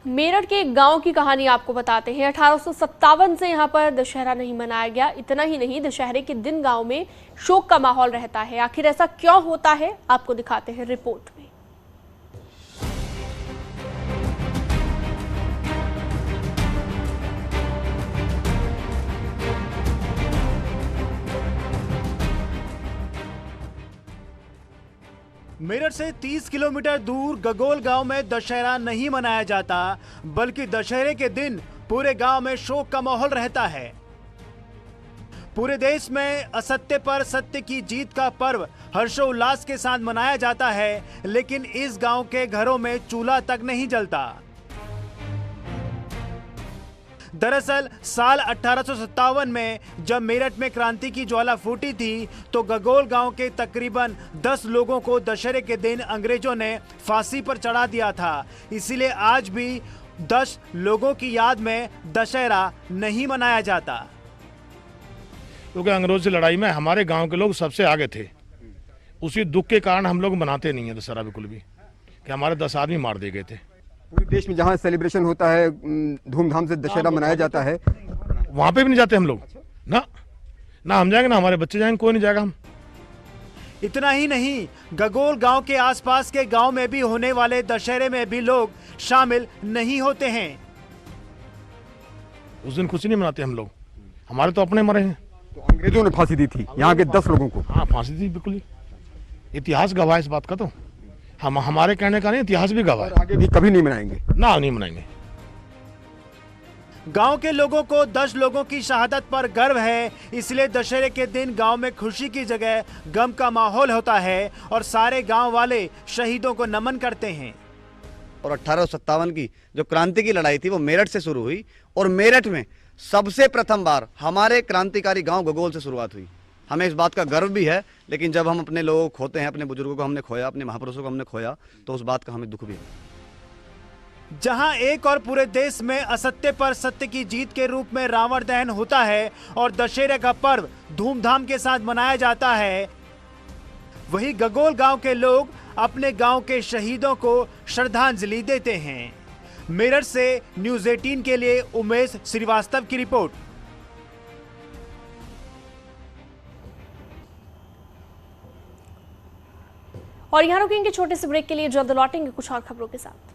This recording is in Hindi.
मेरठ के एक गांव की कहानी आपको बताते हैं। 1857 से यहां पर दशहरा नहीं मनाया गया। इतना ही नहीं, दशहरे के दिन गांव में शोक का माहौल रहता है। आखिर ऐसा क्यों होता है, आपको दिखाते हैं रिपोर्ट में। मेरठ से 30 किलोमीटर दूर गगोल गांव में दशहरा नहीं मनाया जाता, बल्कि दशहरे के दिन पूरे गांव में शोक का माहौल रहता है। पूरे देश में असत्य पर सत्य की जीत का पर्व हर्षोल्लास के साथ मनाया जाता है, लेकिन इस गांव के घरों में चूल्हा तक नहीं जलता। दरअसल साल 1857 में जब मेरठ में क्रांति की ज्वाला फूटी थी, तो गगोल गांव के तकरीबन 10 लोगों को दशहरे के दिन अंग्रेजों ने फांसी पर चढ़ा दिया था। इसीलिए आज भी 10 लोगों की याद में दशहरा नहीं मनाया जाता। क्योंकि अंग्रेजों से लड़ाई में हमारे गांव के लोग सबसे आगे थे। उसी दुख के कारण हम लोग मनाते नहीं है दशहरा बिल्कुल भी, कि हमारे 10 आदमी मार दिए गए थे। पूरे देश में जहाँ सेलिब्रेशन होता है, धूमधाम से दशहरा मनाया जाता है, वहां पे भी नहीं जाते हम लोग। ना हम जाएंगे, ना हमारे बच्चे जाएंगे, कोई नहीं जाएगा। हम इतना ही नहीं, गगोल गांव के आसपास के गांव में भी होने वाले दशहरे में भी लोग शामिल नहीं होते हैं। उस दिन खुशी नहीं मनाते हम लोग, हमारे तो अपने मरे हैं। तो अंग्रेजों ने फांसी दी थी यहाँ के 10 लोगों को। हाँ, फांसी दी बिल्कुल ही। इतिहास गवाह है इस बात का। तो हम हमारे कहने का नहीं, इतिहास भी गवाह है। आगे भी कभी नहीं मनाएंगे। ना, नहीं मनाएंगे। गांव के लोगों को 10 लोगों की शहादत पर गर्व है, इसलिए दशहरे के दिन गांव में खुशी की जगह गम का माहौल होता है और सारे गांव वाले शहीदों को नमन करते हैं। और 1857 की जो क्रांति की लड़ाई थी वो मेरठ से शुरू हुई, और मेरठ में सबसे प्रथम बार हमारे क्रांतिकारी गांव गगोल से शुरुआत हुई। हमें इस बात का गर्व भी है, लेकिन जब हम अपने लोगों को खोते हैं, अपने बुजुर्गों को हमने खोया, अपने महापुरुषों को हमने खोया, तो उस बात का हमें दुख भी है। जहां एक और पूरे देश में असत्य पर सत्य की जीत के रूप में रावण दहन होता है और दशहरे का पर्व धूमधाम के साथ मनाया जाता है, वहीं गगोल गांव के लोग अपने गांव के शहीदों को श्रद्धांजलि देते हैं। मेरठ से न्यूज़ 18 के लिए उमेश श्रीवास्तव की रिपोर्ट। और यहाँ रुकेंगे छोटे से ब्रेक के लिए, जल्द लौटेंगे कुछ और खबरों के साथ।